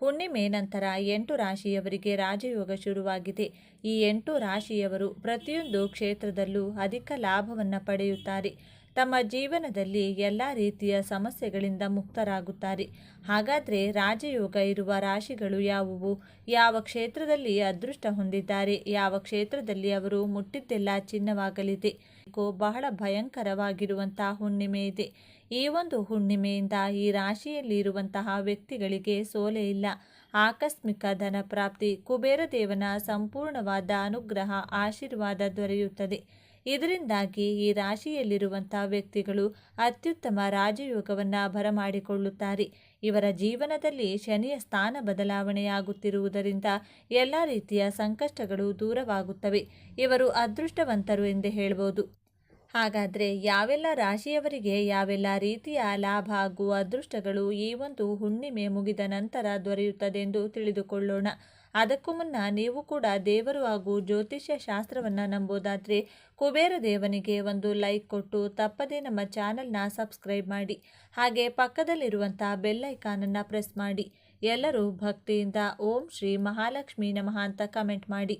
ಹುಣ್ಣಿಮೆ ನಂತರ 8 ರಾಶಿಯವರಿಗೆ ರಾಜಯೋಗ ಶುರುವಾಗಿದೆ. ಈ 8 ರಾಶಿಯವರು ಪ್ರತಿಯೊಂದು ಕ್ಷೇತ್ರದಲ್ಲೂ ಅಧಿಕ ಲಾಭವನ್ನು ಪಡೆಯುತ್ತಾರೆ. ತಮ್ಮ ಜೀವನದಲ್ಲಿ ಎಲ್ಲ ರೀತಿಯ ಸಮಸ್ಯೆಗಳಿಂದ ಮುಕ್ತರಾಗುತ್ತಾರೆ. ಹಾಗಾದರೆ ರಾಜಯೋಗ ಇರುವ ರಾಶಿಗಳು ಯಾವುವು? ಯಾವ ಕ್ಷೇತ್ರದಲ್ಲಿ ಅದೃಷ್ಟ ಹೊಂದಿದ್ದಾರೆ? ಯಾವ ಕ್ಷೇತ್ರದಲ್ಲಿ ಅವರು ಮುಟ್ಟಿದ್ದೆಲ್ಲ ಚಿನ್ನವಾಗಲಿದೆ? ಬಹಳ ಭಯಂಕರವಾಗಿರುವಂತಹ ಹುಣ್ಣಿಮೆ ಇದೆ. ಈ ಒಂದು ಹುಣ್ಣಿಮೆಯಿಂದ ಈ ರಾಶಿಯಲ್ಲಿ ಇರುವಂತಹ ವ್ಯಕ್ತಿಗಳಿಗೆ ಸೋಲೆ ಇಲ್ಲ. ಆಕಸ್ಮಿಕ ಧನ ಪ್ರಾಪ್ತಿ, ಕುಬೇರ ದೇವನ ಸಂಪೂರ್ಣವಾದ ಅನುಗ್ರಹ ಆಶೀರ್ವಾದ ದೊರೆಯುತ್ತದೆ. ಇದರಿಂದಾಗಿ ಈ ರಾಶಿಯಲ್ಲಿರುವಂತಹ ವ್ಯಕ್ತಿಗಳು ಅತ್ಯುತ್ತಮ ರಾಜಯೋಗವನ್ನು ಬರಮಾಡಿಕೊಳ್ಳುತ್ತಾರೆ. ಇವರ ಜೀವನದಲ್ಲಿ ಶನಿಯ ಸ್ಥಾನ ಬದಲಾವಣೆಯಾಗುತ್ತಿರುವುದರಿಂದ ಎಲ್ಲ ರೀತಿಯ ಸಂಕಷ್ಟಗಳು ದೂರವಾಗುತ್ತವೆ. ಇವರು ಅದೃಷ್ಟವಂತರು ಎಂದೇ ಹೇಳ್ಬೋದು. ಹಾಗಾದರೆ ಯಾವೆಲ್ಲ ರಾಶಿಯವರಿಗೆ ಯಾವೆಲ್ಲ ರೀತಿಯ ಲಾಭ ಹಾಗೂ ಅದೃಷ್ಟಗಳು ಈ ಒಂದು ಹುಣ್ಣಿಮೆ ಮುಗಿದ ನಂತರ ದೊರೆಯುತ್ತದೆಂದು ತಿಳಿದುಕೊಳ್ಳೋಣ. ಅದಕ್ಕೂ ಮುನ್ನ ನೀವು ಕೂಡ ದೇವರು ಹಾಗೂ ಜ್ಯೋತಿಷ್ಯ ಶಾಸ್ತ್ರವನ್ನು ನಂಬೋದಾದರೆ ಕುಬೇರ ದೇವನಿಗೆ ಒಂದು ಲೈಕ್ ಕೊಟ್ಟು ತಪ್ಪದೇ ನಮ್ಮ ಚಾನಲ್ನ ಸಬ್ಸ್ಕ್ರೈಬ್ ಮಾಡಿ. ಹಾಗೆ ಪಕ್ಕದಲ್ಲಿರುವಂಥ ಬೆಲ್ ಐಕಾನನ್ನು ಪ್ರೆಸ್ ಮಾಡಿ. ಎಲ್ಲರೂ ಭಕ್ತಿಯಿಂದ ಓಂ ಶ್ರೀ ಮಹಾಲಕ್ಷ್ಮೀ ನಮಃ ಅಂತ ಕಮೆಂಟ್ ಮಾಡಿ.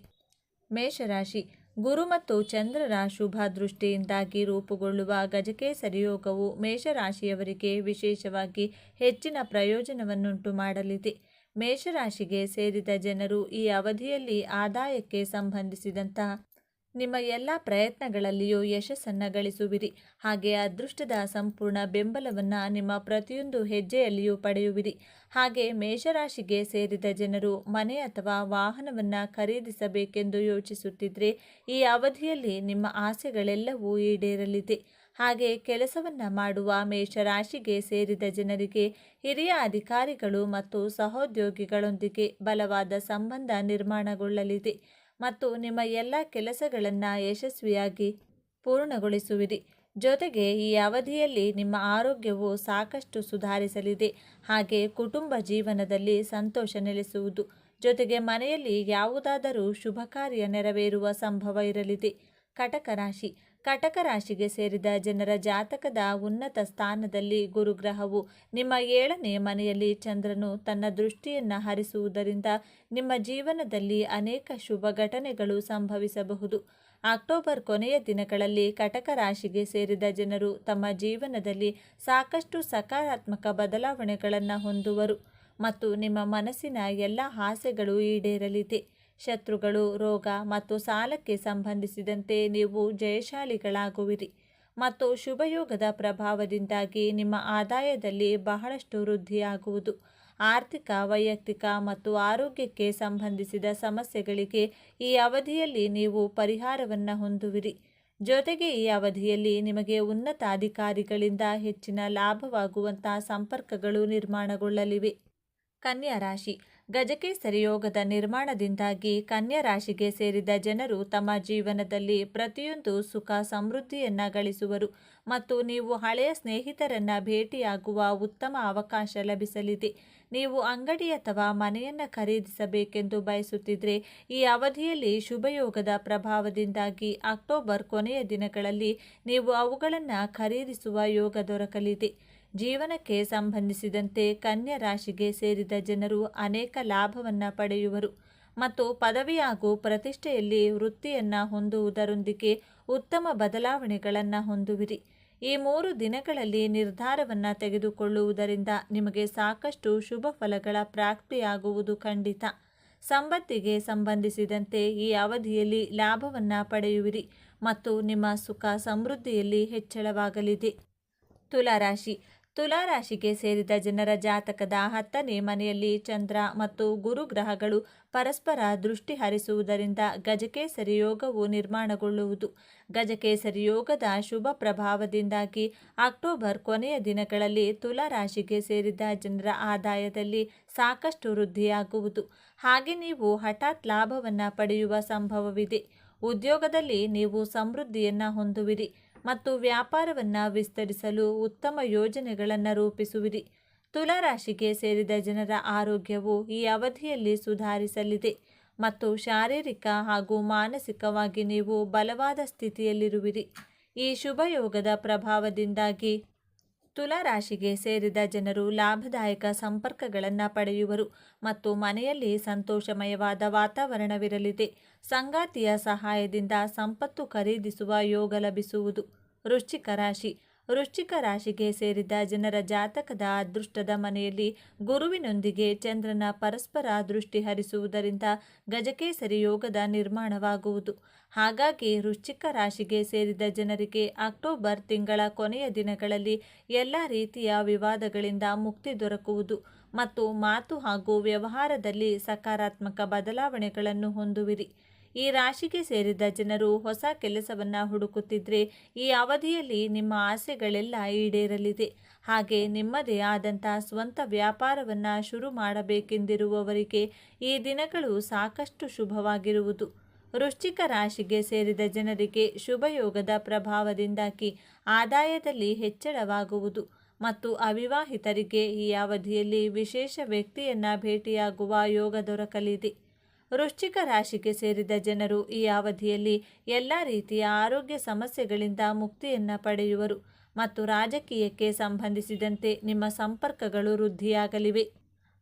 ಮೇಷರಾಶಿ. ಗುರು ಮತ್ತು ಚಂದ್ರರ ಶುಭ ದೃಷ್ಟಿಯಿಂದಾಗಿ ರೂಪುಗೊಳ್ಳುವ ಗಜಕೇಸರಿ ಯೋಗವು ಮೇಷರಾಶಿಯವರಿಗೆ ವಿಶೇಷವಾಗಿ ಹೆಚ್ಚಿನ ಪ್ರಯೋಜನವನ್ನುಂಟು ಮಾಡಲಿದೆ. ಮೇಷರಾಶಿಗೆ ಸೇರಿದ ಜನರು ಈ ಅವಧಿಯಲ್ಲಿ ಆದಾಯಕ್ಕೆ ಸಂಬಂಧಿಸಿದಂತಹ ನಿಮ್ಮ ಎಲ್ಲ ಪ್ರಯತ್ನಗಳಲ್ಲಿಯೂ ಯಶಸ್ಸನ್ನು ಗಳಿಸುವಿರಿ. ಹಾಗೆ ಅದೃಷ್ಟದ ಸಂಪೂರ್ಣ ಬೆಂಬಲವನ್ನು ನಿಮ್ಮ ಪ್ರತಿಯೊಂದು ಹೆಜ್ಜೆಯಲ್ಲಿಯೂ ಪಡೆಯುವಿರಿ. ಹಾಗೆ ಮೇಷರಾಶಿಗೆ ಸೇರಿದ ಜನರು ಮನೆ ಅಥವಾ ವಾಹನವನ್ನು ಖರೀದಿಸಬೇಕೆಂದು ಯೋಚಿಸುತ್ತಿದ್ದರೆ ಈ ಅವಧಿಯಲ್ಲಿ ನಿಮ್ಮ ಆಸೆಗಳೆಲ್ಲವೂ ಈಡೇರಲಿದೆ. ಹಾಗೆ ಕೆಲಸವನ್ನು ಮಾಡುವ ಮೇಷರಾಶಿಗೆ ಸೇರಿದ ಜನರಿಗೆ ಹಿರಿಯ ಅಧಿಕಾರಿಗಳು ಮತ್ತು ಸಹೋದ್ಯೋಗಿಗಳೊಂದಿಗೆ ಬಲವಾದ ಸಂಬಂಧ ನಿರ್ಮಾಣಗೊಳ್ಳಲಿದೆ ಮತ್ತು ನಿಮ್ಮ ಎಲ್ಲ ಕೆಲಸಗಳನ್ನು ಯಶಸ್ವಿಯಾಗಿ ಪೂರ್ಣಗೊಳಿಸುವಿರಿ. ಜೊತೆಗೆ ಈ ಅವಧಿಯಲ್ಲಿ ನಿಮ್ಮ ಆರೋಗ್ಯವು ಸಾಕಷ್ಟು ಸುಧಾರಿಸಲಿದೆ. ಹಾಗೆ ಕುಟುಂಬ ಜೀವನದಲ್ಲಿ ಸಂತೋಷ ನೆಲೆಸುವುದು. ಜೊತೆಗೆ ಮನೆಯಲ್ಲಿ ಯಾವುದಾದರೂ ಶುಭ ಕಾರ್ಯ ನೆರವೇರುವ ಸಂಭವ ಇರಲಿದೆ. ಕಟಕ ರಾಶಿ. ಕಟಕ ರಾಶಿಗೆ ಸೇರಿದ ಜನರ ಜಾತಕದ ಉನ್ನತ ಸ್ಥಾನದಲ್ಲಿ ಗುರುಗ್ರಹವು ನಿಮ್ಮ 7ನೇ ಮನೆಯಲ್ಲಿ ಚಂದ್ರನು ತನ್ನ ದೃಷ್ಟಿಯನ್ನು ಹರಿಸುವುದರಿಂದ ನಿಮ್ಮ ಜೀವನದಲ್ಲಿ ಅನೇಕ ಶುಭ ಘಟನೆಗಳು ಸಂಭವಿಸಬಹುದು. ಅಕ್ಟೋಬರ್ ಕೊನೆಯ ದಿನಗಳಲ್ಲಿ ಕಟಕ ರಾಶಿಗೆ ಸೇರಿದ ಜನರು ತಮ್ಮ ಜೀವನದಲ್ಲಿ ಸಾಕಷ್ಟು ಸಕಾರಾತ್ಮಕ ಬದಲಾವಣೆಗಳನ್ನು ಹೊಂದುವರು ಮತ್ತು ನಿಮ್ಮ ಮನಸ್ಸಿನ ಎಲ್ಲ ಆಸೆಗಳು ಈಡೇರಲಿದೆ. ಶತ್ರುಗಳು, ರೋಗ ಮತ್ತು ಸಾಲಕ್ಕೆ ಸಂಬಂಧಿಸಿದಂತೆ ನೀವು ಜಯಶಾಲಿಗಳಾಗುವಿರಿ ಮತ್ತು ಶುಭಯೋಗದ ಪ್ರಭಾವದಿಂದಾಗಿ ನಿಮ್ಮ ಆದಾಯದಲ್ಲಿ ಬಹಳಷ್ಟು ವೃದ್ಧಿಯಾಗುವುದು. ಆರ್ಥಿಕ, ವೈಯಕ್ತಿಕ ಮತ್ತು ಆರೋಗ್ಯಕ್ಕೆ ಸಂಬಂಧಿಸಿದ ಸಮಸ್ಯೆಗಳಿಗೆ ಈ ಅವಧಿಯಲ್ಲಿ ನೀವು ಪರಿಹಾರವನ್ನು ಹೊಂದುವಿರಿ. ಜೊತೆಗೆ ಈ ಅವಧಿಯಲ್ಲಿ ನಿಮಗೆ ಉನ್ನತ ಅಧಿಕಾರಿಗಳಿಂದ ಹೆಚ್ಚಿನ ಲಾಭವಾಗುವಂತಹ ಸಂಪರ್ಕಗಳು ನಿರ್ಮಾಣಗೊಳ್ಳಲಿವೆ. ಕನ್ಯಾ ರಾಶಿ. ಗಜಕೇಸರಿ ಯೋಗದ ನಿರ್ಮಾಣದಿಂದಾಗಿ ಕನ್ಯಾ ರಾಶಿಗೆ ಸೇರಿದ ಜನರು ತಮ್ಮ ಜೀವನದಲ್ಲಿ ಪ್ರತಿಯೊಂದು ಸುಖ ಸಮೃದ್ಧಿಯನ್ನು ಗಳಿಸುವರು ಮತ್ತು ನೀವು ಹಳೆಯ ಸ್ನೇಹಿತರನ್ನು ಭೇಟಿಯಾಗುವ ಉತ್ತಮ ಅವಕಾಶ ಲಭಿಸಲಿದೆ. ನೀವು ಅಂಗಡಿ ಅಥವಾ ಮನೆಯನ್ನು ಖರೀದಿಸಬೇಕೆಂದು ಬಯಸುತ್ತಿದ್ದರೆ ಈ ಅವಧಿಯಲ್ಲಿ ಶುಭಯೋಗದ ಪ್ರಭಾವದಿಂದಾಗಿ ಅಕ್ಟೋಬರ್ ಕೊನೆಯ ದಿನಗಳಲ್ಲಿ ನೀವು ಅವುಗಳನ್ನು ಖರೀದಿಸುವ ಯೋಗ ದೊರಕಲಿದೆ. ಜೀವನಕ್ಕೆ ಸಂಬಂಧಿಸಿದಂತೆ ಕನ್ಯಾ ರಾಶಿಗೆ ಸೇರಿದ ಜನರು ಅನೇಕ ಲಾಭವನ್ನು ಪಡೆಯುವರು ಮತ್ತು ಪದವಿ ಹಾಗೂ ಪ್ರತಿಷ್ಠೆಯಲ್ಲಿ ವೃತ್ತಿಯನ್ನು ಹೊಂದುವುದರೊಂದಿಗೆ ಉತ್ತಮ ಬದಲಾವಣೆಗಳನ್ನು ಹೊಂದುವಿರಿ. ಈ 3 ದಿನಗಳಲ್ಲಿ ನಿರ್ಧಾರವನ್ನು ತೆಗೆದುಕೊಳ್ಳುವುದರಿಂದ ನಿಮಗೆ ಸಾಕಷ್ಟು ಶುಭ ಫಲಗಳ ಪ್ರಾಪ್ತಿಯಾಗುವುದು ಖಂಡಿತ. ಸಂಪತ್ತಿಗೆ ಸಂಬಂಧಿಸಿದಂತೆ ಈ ಅವಧಿಯಲ್ಲಿ ಲಾಭವನ್ನು ಪಡೆಯುವಿರಿ ಮತ್ತು ನಿಮ್ಮ ಸುಖ ಸಮೃದ್ಧಿಯಲ್ಲಿ ಹೆಚ್ಚಳವಾಗಲಿದೆ. ತುಲಾರಾಶಿ. ತುಲಾರಾಶಿಗೆ ಸೇರಿದ ಜನರ ಜಾತಕದ 10ನೇ ಮನೆಯಲ್ಲಿ ಚಂದ್ರ ಮತ್ತು ಗುರು ಗ್ರಹಗಳು ಪರಸ್ಪರ ದೃಷ್ಟಿ ಹರಿಸುವುದರಿಂದ ಗಜಕೇಸರಿ ಯೋಗವು ನಿರ್ಮಾಣಗೊಳ್ಳುವುದು. ಗಜಕೇಸರಿ ಯೋಗದ ಶುಭ ಪ್ರಭಾವದಿಂದಾಗಿ ಅಕ್ಟೋಬರ್ ಕೊನೆಯ ದಿನಗಳಲ್ಲಿ ತುಲಾರಾಶಿಗೆ ಸೇರಿದ ಜನರ ಆದಾಯದಲ್ಲಿ ಸಾಕಷ್ಟು ವೃದ್ಧಿಯಾಗುವುದು. ಹಾಗೆ ನೀವು ಹಠಾತ್ ಲಾಭವನ್ನು ಪಡೆಯುವ ಸಂಭವವಿದೆ. ಉದ್ಯೋಗದಲ್ಲಿ ನೀವು ಸಮೃದ್ಧಿಯನ್ನು ಹೊಂದುವಿರಿ ಮತ್ತು ವ್ಯಾಪಾರವನ್ನು ವಿಸ್ತರಿಸಲು ಉತ್ತಮ ಯೋಜನೆಗಳನ್ನು ರೂಪಿಸುವಿರಿ. ತುಲಾರಾಶಿಗೆ ಸೇರಿದ ಜನರ ಆರೋಗ್ಯವು ಈ ಅವಧಿಯಲ್ಲಿ ಸುಧಾರಿಸಲಿದೆ ಮತ್ತು ಶಾರೀರಿಕ ಹಾಗೂ ಮಾನಸಿಕವಾಗಿ ನೀವು ಬಲವಾದ ಸ್ಥಿತಿಯಲ್ಲಿರುವಿರಿ. ಈ ಶುಭಯೋಗದ ಪ್ರಭಾವದಿಂದಾಗಿ ತುಲಾ ರಾಶಿಗೆ ಸೇರಿದ ಜನರು ಲಾಭದಾಯಕ ಸಂಪರ್ಕಗಳನ್ನು ಪಡೆಯುವರು ಮತ್ತು ಮನೆಯಲ್ಲಿ ಸಂತೋಷಮಯವಾದ ವಾತಾವರಣವಿರಲಿದೆ. ಸಂಗಾತಿಯ ಸಹಾಯದಿಂದ ಸಂಪತ್ತು ಖರೀದಿಸುವ ಯೋಗ ಲಭಿಸುವುದು. ವೃಶ್ಚಿಕ ರಾಶಿ. ವೃಶ್ಚಿಕ ರಾಶಿಗೆ ಸೇರಿದ ಜನರ ಜಾತಕದ ಅದೃಷ್ಟದ ಮನೆಯಲ್ಲಿ ಗುರುವಿನೊಂದಿಗೆ ಚಂದ್ರನ ಪರಸ್ಪರ ದೃಷ್ಟಿ ಹರಿಸುವುದರಿಂದ ಗಜಕೇಸರಿ ಯೋಗದ ನಿರ್ಮಾಣವಾಗುವುದು. ಹಾಗಾಗಿ ವೃಶ್ಚಿಕ ರಾಶಿಗೆ ಸೇರಿದ ಜನರಿಗೆ ಅಕ್ಟೋಬರ್ ತಿಂಗಳ ಕೊನೆಯ ದಿನಗಳಲ್ಲಿ ಎಲ್ಲ ರೀತಿಯ ವಿವಾದಗಳಿಂದ ಮುಕ್ತಿ ದೊರಕುವುದು ಮತ್ತು ಮಾತು ಹಾಗೂ ವ್ಯವಹಾರದಲ್ಲಿ ಸಕಾರಾತ್ಮಕ ಬದಲಾವಣೆಗಳನ್ನು ಹೊಂದುವಿರಿ. ಈ ರಾಶಿಗೆ ಸೇರಿದ ಜನರು ಹೊಸ ಕೆಲಸವನ್ನು ಹುಡುಕುತ್ತಿದ್ದರೆ ಈ ಅವಧಿಯಲ್ಲಿ ನಿಮ್ಮ ಆಸೆಗಳೆಲ್ಲ ಈಡೇರಲಿದೆ. ಹಾಗೆ ನಿಮ್ಮದೇ ಆದಂಥ ಸ್ವಂತ ವ್ಯಾಪಾರವನ್ನು ಶುರು ಮಾಡಬೇಕೆಂದಿರುವವರಿಗೆ ಈ ದಿನಗಳು ಸಾಕಷ್ಟು ಶುಭವಾಗಿರುವುದು. ವೃಶ್ಚಿಕ ರಾಶಿಗೆ ಸೇರಿದ ಜನರಿಗೆ ಶುಭಯೋಗದ ಪ್ರಭಾವದಿಂದಾಗಿ ಆದಾಯದಲ್ಲಿ ಹೆಚ್ಚಳವಾಗುವುದು ಮತ್ತು ಅವಿವಾಹಿತರಿಗೆ ಈ ಅವಧಿಯಲ್ಲಿ ವಿಶೇಷ ವ್ಯಕ್ತಿಯನ್ನು ಭೇಟಿಯಾಗುವ ಯೋಗ ದೊರಕಲಿದೆ. ವೃಶ್ಚಿಕ ರಾಶಿಗೆ ಸೇರಿದ ಜನರು ಈ ಅವಧಿಯಲ್ಲಿ ಎಲ್ಲ ರೀತಿಯ ಆರೋಗ್ಯ ಸಮಸ್ಯೆಗಳಿಂದ ಮುಕ್ತಿಯನ್ನು ಪಡೆಯುವರು ಮತ್ತು ರಾಜಕೀಯಕ್ಕೆ ಸಂಬಂಧಿಸಿದಂತೆ ನಿಮ್ಮ ಸಂಪರ್ಕಗಳು ವೃದ್ಧಿಯಾಗಲಿವೆ.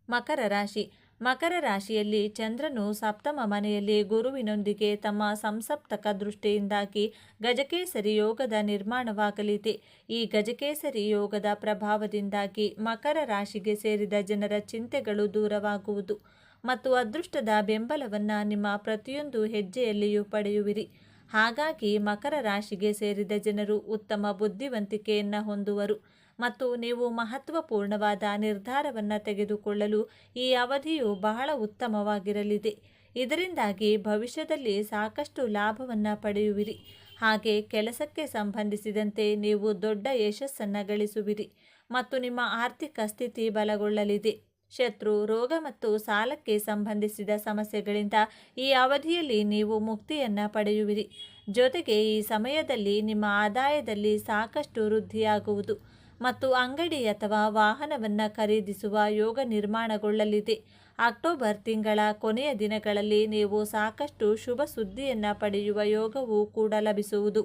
ಮಕರ ರಾಶಿ. ಮಕರ ರಾಶಿಯಲ್ಲಿ ಚಂದ್ರನು ಸಪ್ತಮ ಮನೆಯಲ್ಲಿ ಗುರುವಿನೊಂದಿಗೆ ತಮ್ಮ ಸಂಸಪ್ತಕ ದೃಷ್ಟಿಯಿಂದಾಗಿ ಗಜಕೇಸರಿ ಯೋಗದ ನಿರ್ಮಾಣವಾಗಲಿದೆ. ಈ ಗಜಕೇಸರಿ ಯೋಗದ ಪ್ರಭಾವದಿಂದಾಗಿ ಮಕರ ರಾಶಿಗೆ ಸೇರಿದ ಜನರ ಚಿಂತೆಗಳು ದೂರವಾಗುವುದು ಮತ್ತು ಅದೃಷ್ಟದ ಬೆಂಬಲವನ್ನು ನಿಮ್ಮ ಪ್ರತಿಯೊಂದು ಹೆಜ್ಜೆಯಲ್ಲಿಯೂ ಪಡೆಯುವಿರಿ. ಹಾಗಾಗಿ ಮಕರ ರಾಶಿಗೆ ಸೇರಿದ ಜನರು ಉತ್ತಮ ಬುದ್ಧಿವಂತಿಕೆಯನ್ನು ಹೊಂದುವರು ಮತ್ತು ನೀವು ಮಹತ್ವಪೂರ್ಣವಾದ ನಿರ್ಧಾರವನ್ನು ತೆಗೆದುಕೊಳ್ಳಲು ಈ ಅವಧಿಯು ಬಹಳ ಉತ್ತಮವಾಗಿರಲಿದೆ. ಇದರಿಂದಾಗಿ ಭವಿಷ್ಯದಲ್ಲಿ ಸಾಕಷ್ಟು ಲಾಭವನ್ನು ಪಡೆಯುವಿರಿ. ಹಾಗೆ ಕೆಲಸಕ್ಕೆ ಸಂಬಂಧಿಸಿದಂತೆ ನೀವು ದೊಡ್ಡ ಯಶಸ್ಸನ್ನು ಗಳಿಸುವಿರಿ ಮತ್ತು ನಿಮ್ಮ ಆರ್ಥಿಕ ಸ್ಥಿತಿ ಬಲಗೊಳ್ಳಲಿದೆ. ಶತ್ರು, ರೋಗ ಮತ್ತು ಸಾಲಕ್ಕೆ ಸಂಬಂಧಿಸಿದ ಸಮಸ್ಯೆಗಳಿಂದ ಈ ಅವಧಿಯಲ್ಲಿ ನೀವು ಮುಕ್ತಿಯನ್ನು ಪಡೆಯುವಿರಿ. ಜೊತೆಗೆ ಈ ಸಮಯದಲ್ಲಿ ನಿಮ್ಮ ಆದಾಯದಲ್ಲಿ ಸಾಕಷ್ಟು ವೃದ್ಧಿಯಾಗುವುದು ಮತ್ತು ಅಂಗಡಿ ಅಥವಾ ವಾಹನವನ್ನು ಖರೀದಿಸುವ ಯೋಗ ನಿರ್ಮಾಣಗೊಳ್ಳಲಿದೆ. ಅಕ್ಟೋಬರ್ ತಿಂಗಳ ಕೊನೆಯ ದಿನಗಳಲ್ಲಿ ನೀವು ಸಾಕಷ್ಟು ಶುಭ ಸುದ್ದಿಯನ್ನು ಪಡೆಯುವ ಯೋಗವೂ ಕೂಡ ಲಭಿಸುವುದು.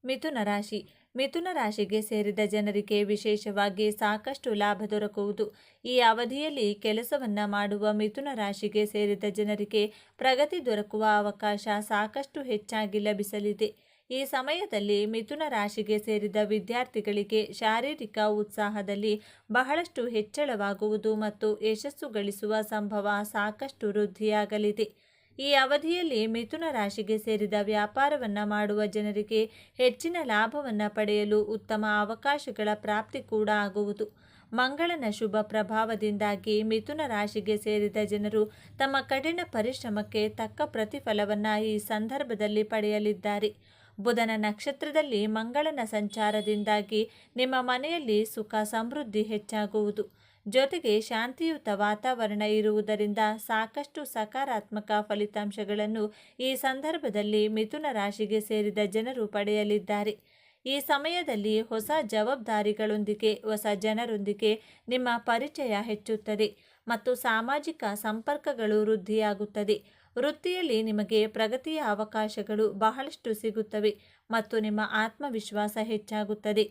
ಮಿಥುನ ರಾಶಿ. ಮಿಥುನ ರಾಶಿಗೆ ಸೇರಿದ ಜನರಿಗೆ ವಿಶೇಷವಾಗಿ ಸಾಕಷ್ಟು ಲಾಭ ದೊರಕುವುದು. ಈ ಅವಧಿಯಲ್ಲಿ ಕೆಲಸವನ್ನು ಮಾಡುವ ಮಿಥುನ ರಾಶಿಗೆ ಸೇರಿದ ಜನರಿಗೆ ಪ್ರಗತಿ ದೊರಕುವ ಅವಕಾಶ ಸಾಕಷ್ಟು ಹೆಚ್ಚಾಗಿ ಲಭಿಸಲಿದೆ. ಈ ಸಮಯದಲ್ಲಿ ಮಿಥುನ ರಾಶಿಗೆ ಸೇರಿದ ವಿದ್ಯಾರ್ಥಿಗಳಿಗೆ ಶಾರೀರಿಕ ಉತ್ಸಾಹದಲ್ಲಿ ಬಹಳಷ್ಟು ಹೆಚ್ಚಳವಾಗುವುದು ಮತ್ತು ಯಶಸ್ಸು ಗಳಿಸುವ ಸಂಭವ ಸಾಕಷ್ಟು ವೃದ್ಧಿಯಾಗಲಿದೆ. ಈ ಅವಧಿಯಲ್ಲಿ ಮಿಥುನ ರಾಶಿಗೆ ಸೇರಿದ ವ್ಯಾಪಾರವನ್ನು ಮಾಡುವ ಜನರಿಗೆ ಹೆಚ್ಚಿನ ಲಾಭವನ್ನು ಪಡೆಯಲು ಉತ್ತಮ ಅವಕಾಶಗಳ ಪ್ರಾಪ್ತಿ ಕೂಡ ಆಗುವುದು. ಮಂಗಳನ ಶುಭ ಪ್ರಭಾವದಿಂದಾಗಿ ಮಿಥುನ ರಾಶಿಗೆ ಸೇರಿದ ಜನರು ತಮ್ಮ ಕಠಿಣ ಪರಿಶ್ರಮಕ್ಕೆ ತಕ್ಕ ಪ್ರತಿಫಲವನ್ನು ಈ ಸಂದರ್ಭದಲ್ಲಿ ಪಡೆಯಲಿದ್ದಾರೆ. ಬುಧನ ನಕ್ಷತ್ರದಲ್ಲಿ ಮಂಗಳನ ಸಂಚಾರದಿಂದಾಗಿ ನಿಮ್ಮ ಮನೆಯಲ್ಲಿ ಸುಖ ಸಮೃದ್ಧಿ ಹೆಚ್ಚಾಗುವುದು. ಜೊತೆಗೆ ಶಾಂತಿಯುತ ವಾತಾವರಣ ಇರುವುದರಿಂದ ಸಾಕಷ್ಟು ಸಕಾರಾತ್ಮಕ ಫಲಿತಾಂಶಗಳನ್ನು ಈ ಸಂದರ್ಭದಲ್ಲಿ ಮಿಥುನ ರಾಶಿಗೆ ಸೇರಿದ ಜನರು ಪಡೆಯಲಿದ್ದಾರೆ. ಈ ಸಮಯದಲ್ಲಿ ಹೊಸ ಜವಾಬ್ದಾರಿಗಳೊಂದಿಗೆ ಹೊಸ ಜನರೊಂದಿಗೆ ನಿಮ್ಮ ಪರಿಚಯ ಹೆಚ್ಚುತ್ತದೆ ಮತ್ತು ಸಾಮಾಜಿಕ ಸಂಪರ್ಕಗಳು ವೃದ್ಧಿಯಾಗುತ್ತದೆ. ವೃತ್ತಿಯಲ್ಲಿ ನಿಮಗೆ ಪ್ರಗತಿಯ ಅವಕಾಶಗಳು ಬಹಳಷ್ಟು ಸಿಗುತ್ತವೆ ಮತ್ತು ನಿಮ್ಮ ಆತ್ಮವಿಶ್ವಾಸ ಹೆಚ್ಚಾಗುತ್ತದೆ.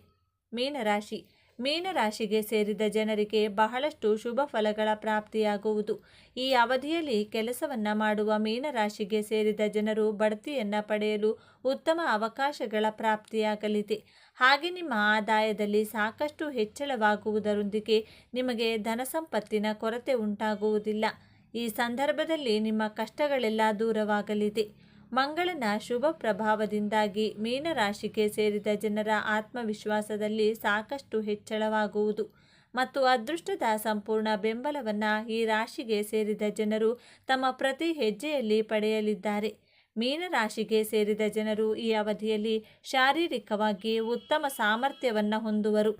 ಮೀನರಾಶಿ. ಮೀನರಾಶಿಗೆ ಸೇರಿದ ಜನರಿಗೆ ಬಹಳಷ್ಟು ಶುಭ ಫಲಗಳ ಪ್ರಾಪ್ತಿಯಾಗುವುದು. ಈ ಅವಧಿಯಲ್ಲಿ ಕೆಲಸವನ್ನು ಮಾಡುವ ಮೀನರಾಶಿಗೆ ಸೇರಿದ ಜನರು ಬಡ್ತಿಯನ್ನು ಪಡೆಯಲು ಉತ್ತಮ ಅವಕಾಶಗಳ ಪ್ರಾಪ್ತಿಯಾಗಲಿದೆ. ಹಾಗೆ ನಿಮ್ಮ ಆದಾಯದಲ್ಲಿ ಸಾಕಷ್ಟು ಹೆಚ್ಚಳವಾಗುವುದರೊಂದಿಗೆ ನಿಮಗೆ ಧನಸಂಪತ್ತಿನ ಕೊರತೆ ಉಂಟಾಗುವುದಿಲ್ಲ. ಈ ಸಂದರ್ಭದಲ್ಲಿ ನಿಮ್ಮ ಕಷ್ಟಗಳೆಲ್ಲ ದೂರವಾಗಲಿದೆ. ಮಂಗಳನ ಶುಭ ಪ್ರಭಾವದಿಂದಾಗಿ ಮೀನರಾಶಿಗೆ ಸೇರಿದ ಜನರ ಆತ್ಮವಿಶ್ವಾಸದಲ್ಲಿ ಸಾಕಷ್ಟು ಹೆಚ್ಚಳವಾಗುವುದು ಮತ್ತು ಅದೃಷ್ಟದ ಸಂಪೂರ್ಣ ಬೆಂಬಲವನ್ನು ಈ ರಾಶಿಗೆ ಸೇರಿದ ಜನರು ತಮ್ಮ ಪ್ರತಿ ಹೆಜ್ಜೆಯಲ್ಲಿ ಪಡೆಯಲಿದ್ದಾರೆ. ಮೀನರಾಶಿಗೆ ಸೇರಿದ ಜನರು ಈ ಅವಧಿಯಲ್ಲಿ ಶಾರೀರಿಕವಾಗಿ ಉತ್ತಮ ಸಾಮರ್ಥ್ಯವನ್ನು ಹೊಂದುವರು.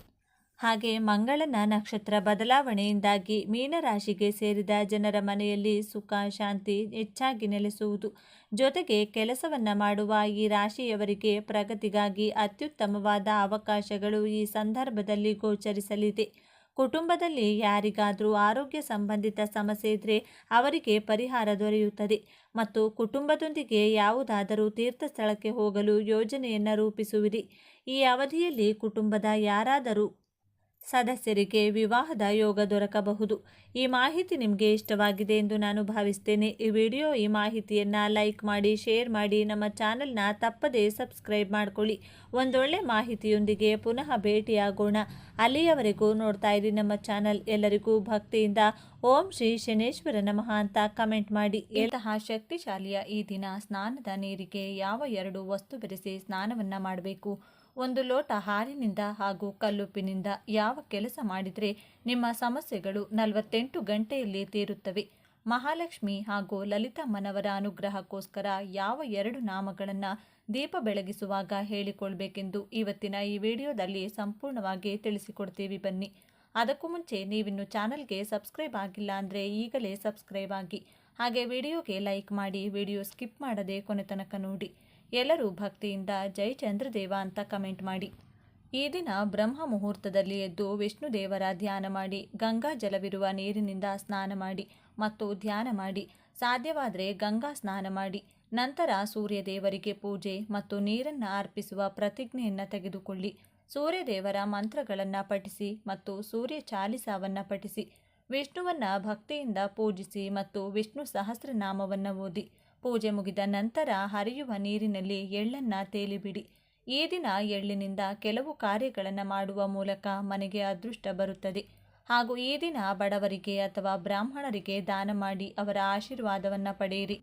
ಹಾಗೆ ಮಂಗಳನ ನಕ್ಷತ್ರ ಬದಲಾವಣೆಯಿಂದಾಗಿ ಮೀನರಾಶಿಗೆ ಸೇರಿದ ಜನರ ಮನೆಯಲ್ಲಿ ಸುಖ ಶಾಂತಿ ಹೆಚ್ಚಾಗಿ ನೆಲೆಸುವುದು. ಜೊತೆಗೆ ಕೆಲಸವನ್ನು ಮಾಡುವ ಈ ರಾಶಿಯವರಿಗೆ ಪ್ರಗತಿಗಾಗಿ ಅತ್ಯುತ್ತಮವಾದ ಅವಕಾಶಗಳು ಈ ಸಂದರ್ಭದಲ್ಲಿ ಗೋಚರಿಸಲಿದೆ. ಕುಟುಂಬದಲ್ಲಿ ಯಾರಿಗಾದರೂ ಆರೋಗ್ಯ ಸಂಬಂಧಿತ ಸಮಸ್ಯೆ ಇದ್ದರೆ ಅವರಿಗೆ ಪರಿಹಾರ ದೊರೆಯುತ್ತದೆ ಮತ್ತು ಕುಟುಂಬದೊಂದಿಗೆ ಯಾವುದಾದರೂ ತೀರ್ಥ ಸ್ಥಳಕ್ಕೆ ಹೋಗಲು ಯೋಜನೆಯನ್ನು ರೂಪಿಸುವಿರಿ. ಈ ಅವಧಿಯಲ್ಲಿ ಕುಟುಂಬದ ಯಾರಾದರೂ ಸದಸ್ಯರಿಗೆ ವಿವಾಹದ ಯೋಗ ದೊರಕಬಹುದು. ಈ ಮಾಹಿತಿ ನಿಮಗೆ ಇಷ್ಟವಾಗಿದೆ ಎಂದು ನಾನು ಭಾವಿಸ್ತೇನೆ. ಈ ಮಾಹಿತಿಯನ್ನು ಲೈಕ್ ಮಾಡಿ, ಶೇರ್ ಮಾಡಿ, ನಮ್ಮ ಚಾನಲ್ನ ತಪ್ಪದೇ ಸಬ್ಸ್ಕ್ರೈಬ್ ಮಾಡ್ಕೊಳ್ಳಿ. ಒಂದೊಳ್ಳೆ ಮಾಹಿತಿಯೊಂದಿಗೆ ಪುನಃ ಭೇಟಿಯಾಗೋಣ. ಅಲ್ಲಿಯವರೆಗೂ ನೋಡ್ತಾ ಇರಿ ನಮ್ಮ ಚಾನಲ್. ಎಲ್ಲರಿಗೂ ಭಕ್ತಿಯಿಂದ ಓಂ ಶ್ರೀ ಶನೇಶ್ವರ ನಮಃ ಅಂತ ಕಮೆಂಟ್ ಮಾಡಿ. ಇಂತಹ ಶಕ್ತಿಶಾಲಿಯ ಈ ದಿನ ಸ್ನಾನದ ನೀರಿಗೆ ಯಾವ 2 ವಸ್ತು ಬೆರೆಸಿ ಸ್ನಾನವನ್ನು ಮಾಡಬೇಕು? 1 ಲೋಟ ಹಾಲಿನಿಂದ ಹಾಗೂ ಕಲ್ಲುಪ್ಪಿನಿಂದ ಯಾವ ಕೆಲಸ ಮಾಡಿದರೆ ನಿಮ್ಮ ಸಮಸ್ಯೆಗಳು 48 ಗಂಟೆಯಲ್ಲಿ ತೀರುತ್ತವೆ? ಮಹಾಲಕ್ಷ್ಮಿ ಹಾಗೂ ಲಲಿತಮ್ಮನವರ ಅನುಗ್ರಹಕ್ಕೋಸ್ಕರ ಯಾವ 2 ನಾಮಗಳನ್ನು ದೀಪ ಬೆಳಗಿಸುವಾಗ ಹೇಳಿಕೊಳ್ಬೇಕೆಂದು ಇವತ್ತಿನ ಈ ವಿಡಿಯೋದಲ್ಲಿ ಸಂಪೂರ್ಣವಾಗಿ ತಿಳಿಸಿಕೊಡ್ತೀವಿ. ಬನ್ನಿ. ಅದಕ್ಕೂ ಮುಂಚೆ ನೀವಿನ್ನು ಚಾನಲ್ಗೆ ಸಬ್ಸ್ಕ್ರೈಬ್ ಆಗಿಲ್ಲ ಅಂದರೆ ಈಗಲೇ ಸಬ್ಸ್ಕ್ರೈಬ್ ಆಗಿ, ಹಾಗೆ ವಿಡಿಯೋಗೆ ಲೈಕ್ ಮಾಡಿ, ವಿಡಿಯೋ ಸ್ಕಿಪ್ ಮಾಡದೆ ಕೊನೆ ತನಕ ನೋಡಿ. ಎಲ್ಲರೂ ಭಕ್ತಿಯಿಂದ ಜೈ ಚಂದ್ರದೇವ ಅಂತ ಕಮೆಂಟ್ ಮಾಡಿ. ಈ ದಿನ ಬ್ರಹ್ಮ ಮುಹೂರ್ತದಲ್ಲಿ ಎದ್ದು ವಿಷ್ಣು ದೇವರ ಧ್ಯಾನ ಮಾಡಿ, ಗಂಗಾ ಜಲವಿರುವ ನೀರಿನಿಂದ ಸ್ನಾನ ಮಾಡಿ ಮತ್ತು ಧ್ಯಾನ ಮಾಡಿ. ಸಾಧ್ಯವಾದರೆ ಗಂಗಾ ಸ್ನಾನ ಮಾಡಿ. ನಂತರ ಸೂರ್ಯ ದೇವರಿಗೆ ಪೂಜೆ ಮತ್ತು ನೀರನ್ನು ಅರ್ಪಿಸುವ ಪ್ರತಿಜ್ಞೆಯನ್ನು ತೆಗೆದುಕೊಳ್ಳಿ. ಸೂರ್ಯ ದೇವರ ಮಂತ್ರಗಳನ್ನು ಪಠಿಸಿ ಮತ್ತು ಸೂರ್ಯ ಚಾಲಿಸಾವನ್ನು ಪಠಿಸಿ. ವಿಷ್ಣುವನ್ನು ಭಕ್ತಿಯಿಂದ ಪೂಜಿಸಿ ಮತ್ತು ವಿಷ್ಣು ಸಹಸ್ರನಾಮವನ್ನು ಓದಿ. ಪೂಜೆ ಮುಗಿದ ನಂತರ ಹರಿಯುವ ನೀರಿನಲ್ಲಿ ಎಳ್ಳನ್ನು ತೇಲಿಬಿಡಿ. ಈ ದಿನ ಎಳ್ಳಿನಿಂದ ಕೆಲವು ಕಾರ್ಯಗಳನ್ನು ಮಾಡುವ ಮೂಲಕ ಮನೆಗೆ ಅದೃಷ್ಟ ಬರುತ್ತದೆ. ಹಾಗೂ ಈ ದಿನ ಬಡವರಿಗೆ ಅಥವಾ ಬ್ರಾಹ್ಮಣರಿಗೆ ದಾನ ಮಾಡಿ ಅವರ ಆಶೀರ್ವಾದವನ್ನು ಪಡೆಯಿರಿ.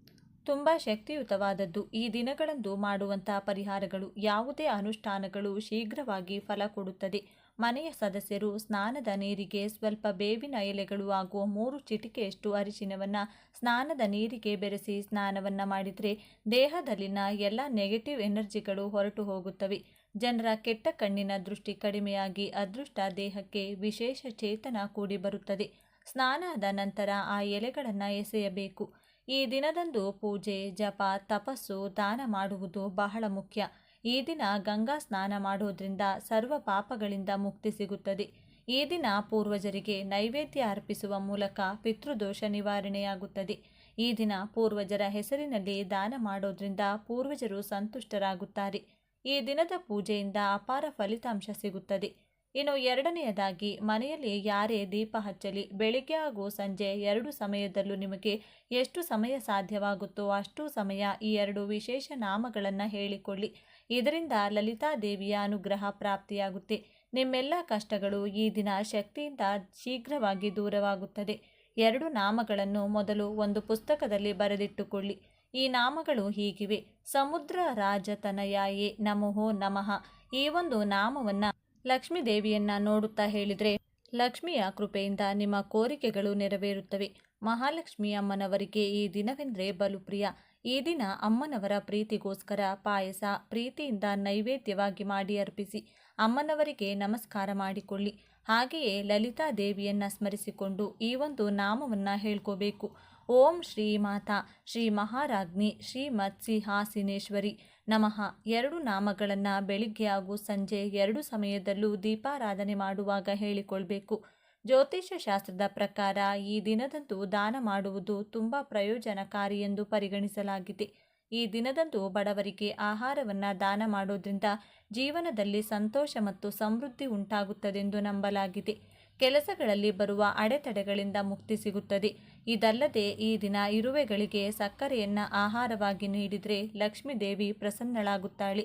ತುಂಬ ಶಕ್ತಿಯುತವಾದದ್ದು. ಈ ದಿನಗಳಂದು ಮಾಡುವಂತಹ ಪರಿಹಾರಗಳು, ಯಾವುದೇ ಅನುಷ್ಠಾನಗಳು ಶೀಘ್ರವಾಗಿ ಫಲ ಕೊಡುತ್ತದೆ. ಮನೆಯ ಸದಸ್ಯರು ಸ್ನಾನದ ನೀರಿಗೆ ಸ್ವಲ್ಪ ಬೇವಿನ ಎಲೆಗಳು ಹಾಗೂ 3 ಚಿಟಿಕೆಯಷ್ಟು ಅರಿಶಿನವನ್ನು ಸ್ನಾನದ ನೀರಿಗೆ ಬೆರೆಸಿ ಸ್ನಾನವನ್ನು ಮಾಡಿದರೆ ದೇಹದಲ್ಲಿನ ಎಲ್ಲ ನೆಗೆಟಿವ್ ಎನರ್ಜಿಗಳು ಹೊರಟು ಹೋಗುತ್ತವೆ. ಜನರ ಕೆಟ್ಟ ಕಣ್ಣಿನ ದೃಷ್ಟಿ ಕಡಿಮೆಯಾಗಿ ಅದೃಷ್ಟ ದೇಹಕ್ಕೆ ವಿಶೇಷ ಚೇತನ ಕೂಡಿ ಬರುತ್ತದೆ. ಸ್ನಾನದ ನಂತರ ಆ ಎಲೆಗಳನ್ನು ಎಸೆಯಬೇಕು. ಈ ದಿನದಂದು ಪೂಜೆ, ಜಪ, ತಪಸ್ಸು, ದಾನ ಮಾಡುವುದು ಬಹಳ ಮುಖ್ಯ. ಈ ದಿನ ಗಂಗಾ ಸ್ನಾನ ಮಾಡೋದ್ರಿಂದ ಸರ್ವ ಪಾಪಗಳಿಂದ ಮುಕ್ತಿ ಸಿಗುತ್ತದೆ. ಈ ದಿನ ಪೂರ್ವಜರಿಗೆ ನೈವೇದ್ಯ ಅರ್ಪಿಸುವ ಮೂಲಕ ಪಿತೃದೋಷ ನಿವಾರಣೆಯಾಗುತ್ತದೆ. ಈ ದಿನ ಪೂರ್ವಜರ ಹೆಸರಿನಲ್ಲಿ ದಾನ ಮಾಡೋದ್ರಿಂದ ಪೂರ್ವಜರು ಸಂತುಷ್ಟರಾಗುತ್ತಾರೆ. ಈ ದಿನದ ಪೂಜೆಯಿಂದ ಅಪಾರ ಫಲಿತಾಂಶ ಸಿಗುತ್ತದೆ. ಇನ್ನು ಎರಡನೆಯದಾಗಿ, ಮನೆಯಲ್ಲಿ ಯಾರೇ ದೀಪ ಹಚ್ಚಲಿ, ಬೆಳಿಗ್ಗೆ ಹಾಗೂ ಸಂಜೆ 2 ಸಮಯದಲ್ಲೂ ನಿಮಗೆ ಎಷ್ಟು ಸಮಯ ಸಾಧ್ಯವಾಗುತ್ತೋ ಅಷ್ಟು ಸಮಯ ಈ 2 ವಿಶೇಷ ನಾಮಗಳನ್ನು ಹೇಳಿಕೊಳ್ಳಿ. ಇದರಿಂದ ಲಲಿತಾ ದೇವಿಯ ಅನುಗ್ರಹ ಪ್ರಾಪ್ತಿಯಾಗುತ್ತೆ. ನಿಮ್ಮೆಲ್ಲ ಕಷ್ಟಗಳು ಈ ದಿನ ಶಕ್ತಿಯಿಂದ ಶೀಘ್ರವಾಗಿ ದೂರವಾಗುತ್ತದೆ. 2 ನಾಮಗಳನ್ನು ಮೊದಲು ಒಂದು ಪುಸ್ತಕದಲ್ಲಿ ಬರೆದಿಟ್ಟುಕೊಳ್ಳಿ. ಈ ನಾಮಗಳು ಹೀಗಿವೆ: ಸಮುದ್ರ ರಾಜತನಯಾಯೇ ನಮೋ ನಮಃ. ಈ ಒಂದು ನಾಮವನ್ನು ಲಕ್ಷ್ಮೀ ದೇವಿಯನ್ನ ನೋಡುತ್ತಾ ಹೇಳಿದರೆ ಲಕ್ಷ್ಮಿಯ ಕೃಪೆಯಿಂದ ನಿಮ್ಮ ಕೋರಿಕೆಗಳು ನೆರವೇರುತ್ತವೆ. ಮಹಾಲಕ್ಷ್ಮಿ ಅಮ್ಮನವರಿಗೆ ಈ ದಿನವೆಂದರೆ ಬಲು ಪ್ರಿಯ. ಈ ದಿನ ಅಮ್ಮನವರ ಪ್ರೀತಿಗೋಸ್ಕರ ಪಾಯಸ ಪ್ರೀತಿಯಿಂದ ನೈವೇದ್ಯವಾಗಿ ಮಾಡಿ ಅರ್ಪಿಸಿ ಅಮ್ಮನವರಿಗೆ ನಮಸ್ಕಾರ ಮಾಡಿಕೊಳ್ಳಿ. ಹಾಗೆಯೇ ಲಲಿತಾ ದೇವಿಯನ್ನ ಸ್ಮರಿಸಿಕೊಂಡು ಈ ಒಂದು ನಾಮವನ್ನು ಹೇಳ್ಕೋಬೇಕು: ಓಂ ಶ್ರೀ ಮಾತಾ ಶ್ರೀ ಮಹಾರಾಜ್ಞಿ ಶ್ರೀಮತ್ ಸಿಂಹಾಸಿನೇಶ್ವರಿ ನಮಃ. 2 ನಾಮಗಳನ್ನು ಬೆಳಿಗ್ಗೆ ಹಾಗೂ ಸಂಜೆ 2 ಸಮಯದಲ್ಲೂ ದೀಪಾರಾಧನೆ ಮಾಡುವಾಗ ಹೇಳಿಕೊಳ್ಬೇಕು. ಜ್ಯೋತಿಷ್ಯ ಶಾಸ್ತ್ರದ ಪ್ರಕಾರ ಈ ದಿನದಂದು ದಾನ ಮಾಡುವುದು ತುಂಬ ಪ್ರಯೋಜನಕಾರಿ ಎಂದು ಪರಿಗಣಿಸಲಾಗಿದೆ. ಈ ದಿನದಂದು ಬಡವರಿಗೆ ಆಹಾರವನ್ನು ದಾನ ಮಾಡೋದ್ರಿಂದ ಜೀವನದಲ್ಲಿ ಸಂತೋಷ ಮತ್ತು ಸಮೃದ್ಧಿ ಉಂಟಾಗುತ್ತದೆಂದು ನಂಬಲಾಗಿದೆ. ಕೆಲಸಗಳಲ್ಲಿ ಬರುವ ಅಡೆತಡೆಗಳಿಂದ ಮುಕ್ತಿ ಸಿಗುತ್ತದೆ. ಇದಲ್ಲದೆ ಈ ದಿನ ಇರುವೆಗಳಿಗೆ ಸಕ್ಕರೆಯನ್ನು ಆಹಾರವಾಗಿ ನೀಡಿದರೆ ಲಕ್ಷ್ಮೀ ದೇವಿ ಪ್ರಸನ್ನಳಾಗುತ್ತಾಳೆ.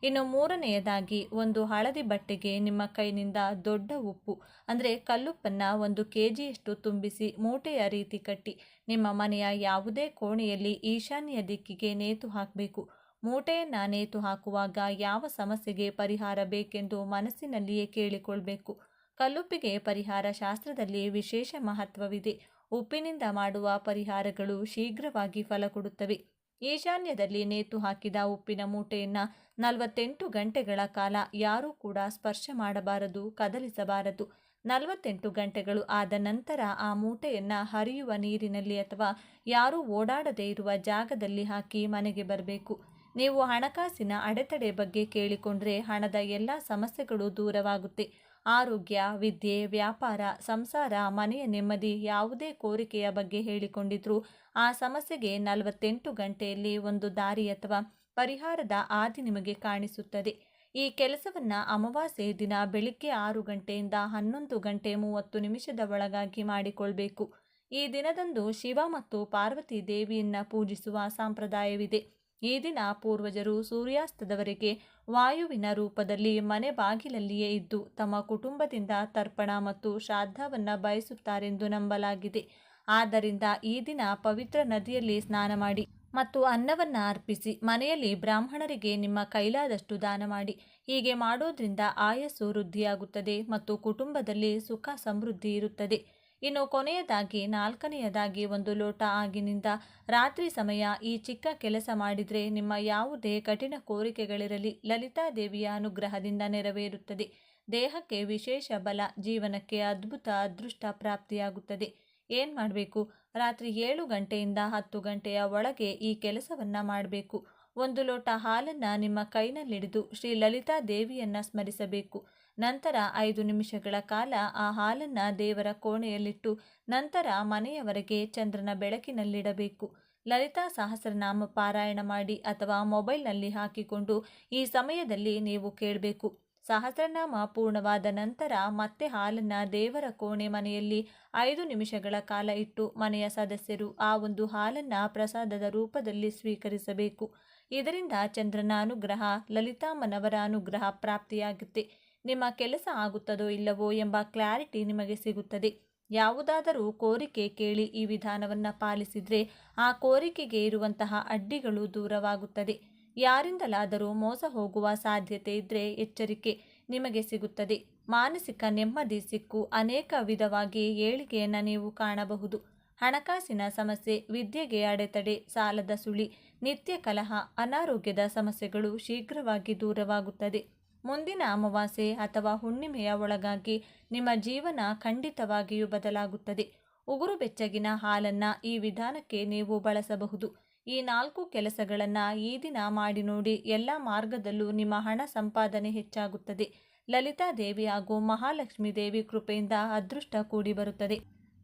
ಇನ್ನು ಮೂರನೆಯದಾಗಿ, ಒಂದು ಹಳದಿ ಬಟ್ಟೆಗೆ ನಿಮ್ಮ ಕೈನಿಂದ ದೊಡ್ಡ ಉಪ್ಪು ಅಂದರೆ ಕಲ್ಲುಪ್ಪನ್ನು 1 kgಯಷ್ಟು ತುಂಬಿಸಿ ಮೂಟೆಯ ರೀತಿ ಕಟ್ಟಿ ನಿಮ್ಮ ಮನೆಯ ಯಾವುದೇ ಕೋಣೆಯಲ್ಲಿ ಈಶಾನ್ಯ ದಿಕ್ಕಿಗೆ ನೇತು ಹಾಕಬೇಕು. ಮೂಟೆಯನ್ನು ನೇತು ಹಾಕುವಾಗ ಯಾವ ಸಮಸ್ಯೆಗೆ ಪರಿಹಾರ ಬೇಕೆಂದು ಮನಸ್ಸಿನಲ್ಲಿಯೇ ಕೇಳಿಕೊಳ್ಬೇಕು. ಕಲ್ಲುಪ್ಪಿಗೆ ಪರಿಹಾರ ಶಾಸ್ತ್ರದಲ್ಲಿ ವಿಶೇಷ ಮಹತ್ವವಿದೆ. ಉಪ್ಪಿನಿಂದ ಮಾಡುವ ಪರಿಹಾರಗಳು ಶೀಘ್ರವಾಗಿ ಫಲ ಕೊಡುತ್ತವೆ. ಈಶಾನ್ಯದಲ್ಲಿ ನೇತು ಹಾಕಿದ ಉಪ್ಪಿನ ಮೂಟೆಯನ್ನು 48 ಗಂಟೆಗಳ ಕಾಲ ಯಾರೂ ಕೂಡ ಸ್ಪರ್ಶ ಮಾಡಬಾರದು, ಕದಲಿಸಬಾರದು. 48 ಗಂಟೆಗಳು ಆದ ನಂತರ ಆ ಮೂಟೆಯನ್ನು ಹರಿಯುವ ನೀರಿನಲ್ಲಿ ಅಥವಾ ಯಾರೂ ಓಡಾಡದೇ ಇರುವ ಜಾಗದಲ್ಲಿ ಹಾಕಿ ಮನೆಗೆ ಬರಬೇಕು. ನೀವು ಹಣಕಾಸಿನ ಅಡೆತಡೆ ಬಗ್ಗೆ ಕೇಳಿಕೊಂಡ್ರೆ ಹಣದ ಎಲ್ಲ ಸಮಸ್ಯೆಗಳು ದೂರವಾಗುತ್ತೆ. ಆರೋಗ್ಯ, ವಿದ್ಯೆ, ವ್ಯಾಪಾರ, ಸಂಸಾರ, ಮನೆಯ ನೆಮ್ಮದಿ, ಯಾವುದೇ ಕೋರಿಕೆಯ ಬಗ್ಗೆ ಹೇಳಿಕೊಂಡಿದ್ರೂ ಆ ಸಮಸ್ಯೆಗೆ 48 ಗಂಟೆಯಲ್ಲಿ ಒಂದು ದಾರಿ ಅಥವಾ ಪರಿಹಾರದ ಹಾದಿ ನಿಮಗೆ ಕಾಣಿಸುತ್ತದೆ. ಈ ಕೆಲಸವನ್ನು ಅಮಾವಾಸ್ಯೆ ದಿನ ಬೆಳಿಗ್ಗೆ 6 ಗಂಟೆಯಿಂದ 11 ಗಂಟೆ 30 ನಿಮಿಷದ ಒಳಗಾಗಿ ಮಾಡಿಕೊಳ್ಬೇಕು. ಈ ದಿನದಂದು ಶಿವ ಮತ್ತು ಪಾರ್ವತಿ ದೇವಿಯನ್ನ ಪೂಜಿಸುವ ಸಂಪ್ರದಾಯವಿದೆ. ಈ ದಿನ ಪೂರ್ವಜರು ಸೂರ್ಯಾಸ್ತದವರೆಗೆ ವಾಯುವಿನ ರೂಪದಲ್ಲಿ ಮನೆ ಬಾಗಿಲಲ್ಲಿಯೇ ಇದ್ದು ತಮ್ಮ ಕುಟುಂಬದಿಂದ ತರ್ಪಣ ಮತ್ತು ಶ್ರಾದ್ದವನ್ನು ಬಯಸುತ್ತಾರೆಂದು ನಂಬಲಾಗಿದೆ. ಆದ್ದರಿಂದ ಈ ದಿನ ಪವಿತ್ರ ನದಿಯಲ್ಲಿ ಸ್ನಾನ ಮಾಡಿ ಮತ್ತು ಅನ್ನವನ್ನು ಅರ್ಪಿಸಿ ಮನೆಯಲ್ಲಿ ಬ್ರಾಹ್ಮಣರಿಗೆ ನಿಮ್ಮ ಕೈಲಾದಷ್ಟು ದಾನ ಮಾಡಿ. ಹೀಗೆ ಮಾಡೋದ್ರಿಂದ ಆಯಸ್ಸು ವೃದ್ಧಿಯಾಗುತ್ತದೆ ಮತ್ತು ಕುಟುಂಬದಲ್ಲಿ ಸುಖ ಸಮೃದ್ಧಿ ಇರುತ್ತದೆ. ಇನ್ನು ಕೊನೆಯದಾಗಿ 4ನೆಯದಾಗಿ 1 ಲೋಟ ಆಗಿನಿಂದ ರಾತ್ರಿ ಸಮಯ ಈ ಚಿಕ್ಕ ಕೆಲಸ ಮಾಡಿದರೆ ನಿಮ್ಮ ಯಾವುದೇ ಕಠಿಣ ಕೋರಿಕೆಗಳಿರಲಿ ಲಲಿತಾದೇವಿಯ ಅನುಗ್ರಹದಿಂದ ನೆರವೇರುತ್ತದೆ. ದೇಹಕ್ಕೆ ವಿಶೇಷ ಬಲ, ಜೀವನಕ್ಕೆ ಅದ್ಭುತ ಅದೃಷ್ಟ ಪ್ರಾಪ್ತಿಯಾಗುತ್ತದೆ. ಏನು ಮಾಡಬೇಕು? ರಾತ್ರಿ 7 ಗಂಟೆಯಿಂದ 10 ಗಂಟೆಯ ಒಳಗೆ ಈ ಕೆಲಸವನ್ನು ಮಾಡಬೇಕು. 1 ಲೋಟ ಹಾಲನ್ನು ನಿಮ್ಮ ಕೈನಲ್ಲಿಡಿದು ಶ್ರೀ ಲಲಿತಾ ದೇವಿಯನ್ನು ಸ್ಮರಿಸಬೇಕು. ನಂತರ 5 ನಿಮಿಷಗಳ ಕಾಲ ಆ ಹಾಲನ್ನು ದೇವರ ಕೋಣೆಯಲ್ಲಿಟ್ಟು ನಂತರ ಮನೆಯ ಹೊರಗೆ ಚಂದ್ರನ ಬೆಳಕಿನಲ್ಲಿಡಬೇಕು. ಲಲಿತಾ ಸಹಸ್ರನಾಮ ಪಾರಾಯಣ ಮಾಡಿ ಅಥವಾ ಮೊಬೈಲ್ನಲ್ಲಿ ಹಾಕಿಕೊಂಡು ಈ ಸಮಯದಲ್ಲಿ ನೀವು ಕೇಳಬೇಕು. ಸಹಸ್ರನಾಮ ಪೂರ್ಣವಾದ ನಂತರ ಮತ್ತೆ ಹಾಲನ್ನು ದೇವರ ಕೋಣೆ ಮನೆಯಲ್ಲಿ 5 ನಿಮಿಷಗಳ ಕಾಲ ಇಟ್ಟು ಮನೆಯ ಸದಸ್ಯರು ಆ ಒಂದು ಹಾಲನ್ನು ಪ್ರಸಾದದ ರೂಪದಲ್ಲಿ ಸ್ವೀಕರಿಸಬೇಕು. ಇದರಿಂದ ಚಂದ್ರನ ಅನುಗ್ರಹ, ಲಲಿತಾಮ್ಮನವರ ಅನುಗ್ರಹ ಪ್ರಾಪ್ತಿಯಾಗುತ್ತೆ. ನಿಮ್ಮ ಕೆಲಸ ಆಗುತ್ತದೋ ಇಲ್ಲವೋ ಎಂಬ ಕ್ಲಾರಿಟಿ ನಿಮಗೆ ಸಿಗುತ್ತದೆ. ಯಾವುದಾದರೂ ಕೋರಿಕೆ ಕೇಳಿ ಈ ವಿಧಾನವನ್ನು ಪಾಲಿಸಿದರೆ ಆ ಕೋರಿಕೆಗೆ ಇರುವಂತಹ ಅಡ್ಡಿಗಳು ದೂರವಾಗುತ್ತದೆ. ಯಾರಿಂದಲಾದರೂ ಮೋಸ ಹೋಗುವ ಸಾಧ್ಯತೆ ಇದ್ದರೆ ಎಚ್ಚರಿಕೆ, ನಿಮಗೆ ಸಿಗುತ್ತದೆ. ಮಾನಸಿಕ ನೆಮ್ಮದಿ ಸಿಕ್ಕು ಅನೇಕ ವಿಧವಾಗಿ ಏಳಿಗೆಯನ್ನು ನೀವು ಕಾಣಬಹುದು. ಹಣಕಾಸಿನ ಸಮಸ್ಯೆ, ವಿದ್ಯೆಗೆ ಅಡೆತಡೆ, ಸಾಲದ ಸುಳಿ, ನಿತ್ಯ ಕಲಹ, ಅನಾರೋಗ್ಯದ ಸಮಸ್ಯೆಗಳು ಶೀಘ್ರವಾಗಿ ದೂರವಾಗುತ್ತದೆ. ಮುಂದಿನ ಅಮಾವಾಸ್ಯೆ ಅಥವಾ ಹುಣ್ಣಿಮೆಯ ಒಳಗಾಗಿ ನಿಮ್ಮ ಜೀವನ ಖಂಡಿತವಾಗಿಯೂ ಬದಲಾಗುತ್ತದೆ. ಉಗುರು ಬೆಚ್ಚಗಿನ ಹಾಲನ್ನು ಈ ವಿಧಾನಕ್ಕೆ ನೀವು ಬಳಸಬಹುದು. ಈ 4 ಕೆಲಸಗಳನ್ನು ಈ ದಿನ ಮಾಡಿ ನೋಡಿ. ಎಲ್ಲ ಮಾರ್ಗದಲ್ಲೂ ನಿಮ್ಮ ಹಣ ಸಂಪಾದನೆ ಹೆಚ್ಚಾಗುತ್ತದೆ. ಲಲಿತಾ ದೇವಿ ಹಾಗೂ ಮಹಾಲಕ್ಷ್ಮೀ ದೇವಿ ಕೃಪೆಯಿಂದ ಅದೃಷ್ಟ ಕೂಡಿ ಬರುತ್ತದೆ.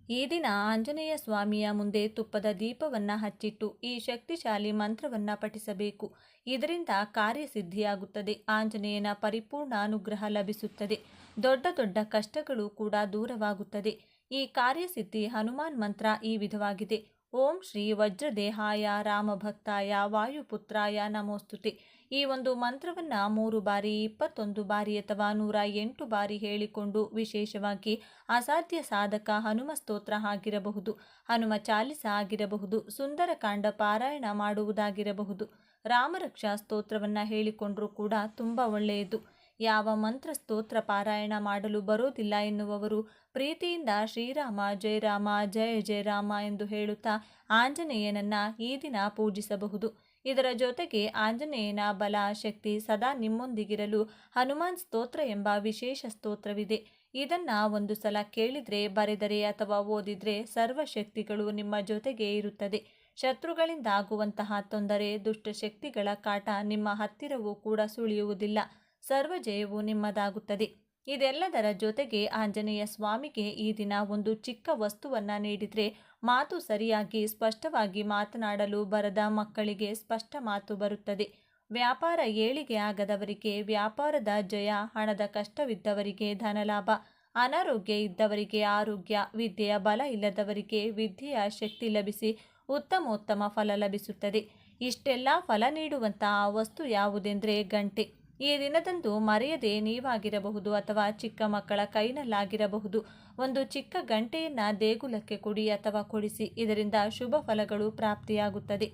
ಈ ದಿನ ಆಂಜನೇಯ ಸ್ವಾಮಿಯ ಮುಂದೆ ತುಪ್ಪದ ದೀಪವನ್ನು ಹಚ್ಚಿಟ್ಟು ಈ ಶಕ್ತಿಶಾಲಿ ಮಂತ್ರವನ್ನು ಪಠಿಸಬೇಕು. ಇದರಿಂದ ಕಾರ್ಯಸಿದ್ಧಿಯಾಗುತ್ತದೆ. ಆಂಜನೇಯನ ಪರಿಪೂರ್ಣ ಅನುಗ್ರಹ ಲಭಿಸುತ್ತದೆ. ದೊಡ್ಡ ದೊಡ್ಡ ಕಷ್ಟಗಳು ಕೂಡ ದೂರವಾಗುತ್ತದೆ. ಈ ಕಾರ್ಯಸಿದ್ಧಿ ಹನುಮಾನ್ ಮಂತ್ರ ಈ ವಿಧವಾಗಿದೆ. ಓಂ ಶ್ರೀ ವಜ್ರದೇಹಾಯ ರಾಮಭಕ್ತಾಯ ವಾಯುಪುತ್ರಾಯ ನಮೋಸ್ತುತೆ. ಈ ಒಂದು ಮಂತ್ರವನ್ನು 3 ಬಾರಿ, 21 ಬಾರಿ ಅಥವಾ 108 ಬಾರಿ ಹೇಳಿಕೊಂಡು ವಿಶೇಷವಾಗಿ ಅಸಾಧ್ಯ ಸಾಧಕ ಹನುಮ ಸ್ತೋತ್ರ ಆಗಿರಬಹುದು, ಹನುಮ ಚಾಲಿಸ ಆಗಿರಬಹುದು, ಸುಂದರಕಾಂಡ ಪಾರಾಯಣ ಮಾಡುವುದಾಗಿರಬಹುದು, ರಾಮರಕ್ಷಾ ಸ್ತೋತ್ರವನ್ನು ಹೇಳಿಕೊಂಡರೂ ಕೂಡ ತುಂಬ ಒಳ್ಳೆಯದು. ಯಾವ ಮಂತ್ರ ಸ್ತೋತ್ರ ಪಾರಾಯಣ ಮಾಡಲು ಬರೋದಿಲ್ಲ ಎನ್ನುವವರು ಪ್ರೀತಿಯಿಂದ ಶ್ರೀರಾಮ ಜಯ ರಾಮ ಜಯ ಜಯ ರಾಮ ಎಂದು ಹೇಳುತ್ತಾ ಆಂಜನೇಯನನ್ನ ಈ ದಿನ ಪೂಜಿಸಬಹುದು. ಇದರ ಜೊತೆಗೆ ಆಂಜನೇಯನ ಬಲ ಶಕ್ತಿ ಸದಾ ನಿಮ್ಮೊಂದಿಗಿರಲು ಹನುಮಾನ್ ಸ್ತೋತ್ರ ಎಂಬ ವಿಶೇಷ ಸ್ತೋತ್ರವಿದೆ. ಇದನ್ನು ಒಂದು ಸಲ ಕೇಳಿದರೆ, ಬರೆದರೆ ಅಥವಾ ಓದಿದರೆ ಸರ್ವಶಕ್ತಿಗಳು ನಿಮ್ಮ ಜೊತೆಗೆ ಇರುತ್ತದೆ. ಶತ್ರುಗಳಿಂದ ಆಗುವಂತಹ ತೊಂದರೆ, ದುಷ್ಟಶಕ್ತಿಗಳ ಕಾಟ ನಿಮ್ಮ ಹತ್ತಿರವೂ ಕೂಡ ಸುಳಿಯುವುದಿಲ್ಲ. ಸರ್ವಜಯವು ನಿಮ್ಮದಾಗುತ್ತದೆ. ಇದೆಲ್ಲದರ ಜೊತೆಗೆ ಆಂಜನೇಯ ಸ್ವಾಮಿಗೆ ಈ ದಿನ ಒಂದು ಚಿಕ್ಕ ವಸ್ತುವನ್ನು ನೀಡಿದರೆ ಮಾತು ಸರಿಯಾಗಿ ಸ್ಪಷ್ಟವಾಗಿ ಮಾತನಾಡಲು ಬರದ ಮಕ್ಕಳಿಗೆ ಸ್ಪಷ್ಟ ಮಾತು ಬರುತ್ತದೆ. ವ್ಯಾಪಾರ ಏಳಿಗೆ ಆಗದವರಿಗೆ ವ್ಯಾಪಾರದ ಜಯ, ಹಣದ ಕಷ್ಟವಿದ್ದವರಿಗೆ ಧನಲಾಭ, ಅನಾರೋಗ್ಯ ಇದ್ದವರಿಗೆ ಆರೋಗ್ಯ, ವಿದ್ಯೆಯ ಬಲ ಇಲ್ಲದವರಿಗೆ ವಿದ್ಯೆಯ ಶಕ್ತಿ ಲಭಿಸಿ ಉತ್ತಮೋತ್ತಮ ಫಲ ಲಭಿಸುತ್ತದೆ. ಇಷ್ಟೆಲ್ಲ ಫಲ ನೀಡುವಂತಹ ವಸ್ತು ಯಾವುದೆಂದರೆ ಗಂಟೆ. ಈ ದಿನದಂದು ಮರೆಯದೆ ನೀವಾಗಿರಬಹುದು ಅಥವಾ ಚಿಕ್ಕ ಮಕ್ಕಳ ಕೈನಲ್ಲಾಗಿರಬಹುದು ಒಂದು ಚಿಕ್ಕ ಗಂಟೆಯನ್ನು ದೇಗುಲಕ್ಕೆ ಕೊಡಿ ಅಥವಾ ಕೊಡಿಸಿ. ಇದರಿಂದ ಶುಭ ಫಲಗಳು ಪ್ರಾಪ್ತಿಯಾಗುತ್ತದೆ.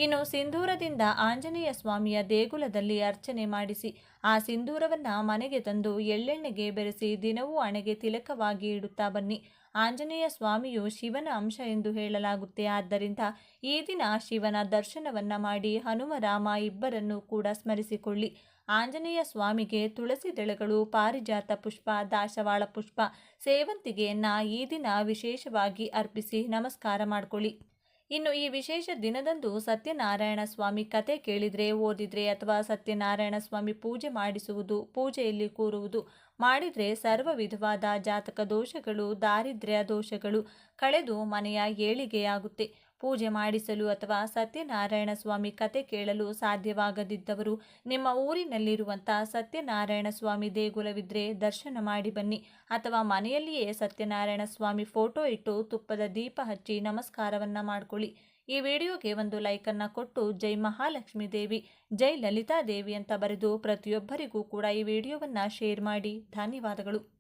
ಇನ್ನು ಸಿಂಧೂರದಿಂದ ಆಂಜನೇಯ ಸ್ವಾಮಿಯ ದೇಗುಲದಲ್ಲಿ ಅರ್ಚನೆ ಮಾಡಿಸಿ ಆ ಸಿಂಧೂರವನ್ನು ಮನೆಗೆ ತಂದು ಎಳ್ಳೆಣ್ಣೆಗೆ ಬೆರೆಸಿ ದಿನವೂ ಹಣೆಗೆ ತಿಲಕವಾಗಿ ಇಡುತ್ತಾ ಬನ್ನಿ. ಆಂಜನೇಯ ಸ್ವಾಮಿಯು ಶಿವನ ಅಂಶ ಎಂದು ಹೇಳಲಾಗುತ್ತೆ. ಆದ್ದರಿಂದ ಈ ದಿನ ಶಿವನ ದರ್ಶನವನ್ನು ಮಾಡಿ ಹನುಮರಾಮ ಇಬ್ಬರನ್ನು ಕೂಡ ಸ್ಮರಿಸಿಕೊಳ್ಳಿ. ಆಂಜನೇಯ ಸ್ವಾಮಿಗೆ ತುಳಸಿ ದಳಗಳು, ಪಾರಿಜಾತ ಪುಷ್ಪ, ದಾಸವಾಳ ಪುಷ್ಪ, ಸೇವಂತಿಗೆಯನ್ನು ಈ ದಿನ ವಿಶೇಷವಾಗಿ ಅರ್ಪಿಸಿ ನಮಸ್ಕಾರ ಮಾಡಿಕೊಳ್ಳಿ. ಇನ್ನು ಈ ವಿಶೇಷ ದಿನದಂದು ಸತ್ಯನಾರಾಯಣ ಸ್ವಾಮಿ ಕತೆ ಕೇಳಿದರೆ, ಓದಿದರೆ ಅಥವಾ ಸತ್ಯನಾರಾಯಣ ಸ್ವಾಮಿ ಪೂಜೆ ಮಾಡಿಸುವುದು, ಪೂಜೆಯಲ್ಲಿ ಕೂರುವುದು ಮಾಡಿದರೆ ಸರ್ವ ವಿಧವಾದ ಜಾತಕ ದೋಷಗಳು, ದಾರಿದ್ರ್ಯ ದೋಷಗಳು ಕಳೆದು ಮನೆಯ ಏಳಿಗೆಯಾಗುತ್ತೆ. ಪೂಜೆ ಮಾಡಿಸಲು ಅಥವಾ ಸತ್ಯನಾರಾಯಣ ಸ್ವಾಮಿ ಕತೆ ಕೇಳಲು ಸಾಧ್ಯವಾಗದಿದ್ದವರು ನಿಮ್ಮ ಊರಿನಲ್ಲಿರುವಂಥ ಸತ್ಯನಾರಾಯಣ ಸ್ವಾಮಿ ದೇಗುಲವಿದ್ರೆ ದರ್ಶನ ಮಾಡಿ ಬನ್ನಿ, ಅಥವಾ ಮನೆಯಲ್ಲಿಯೇ ಸತ್ಯನಾರಾಯಣ ಸ್ವಾಮಿ ಫೋಟೋ ಇಟ್ಟು ತುಪ್ಪದ ದೀಪ ಹಚ್ಚಿ ನಮಸ್ಕಾರವನ್ನ ಮಾಡ್ಕೊಳ್ಳಿ. ಈ ವಿಡಿಯೋಗೆ ಒಂದು ಲೈಕನ್ನು ಕೊಟ್ಟು ಜೈ ಮಹಾಲಕ್ಷ್ಮೀ ದೇವಿ, ಜೈ ಲಲಿತಾ ದೇವಿ ಅಂತ ಬರೆದು ಪ್ರತಿಯೊಬ್ಬರಿಗೂ ಕೂಡ ಈ ವಿಡಿಯೋವನ್ನು ಶೇರ್ ಮಾಡಿ. ಧನ್ಯವಾದಗಳು.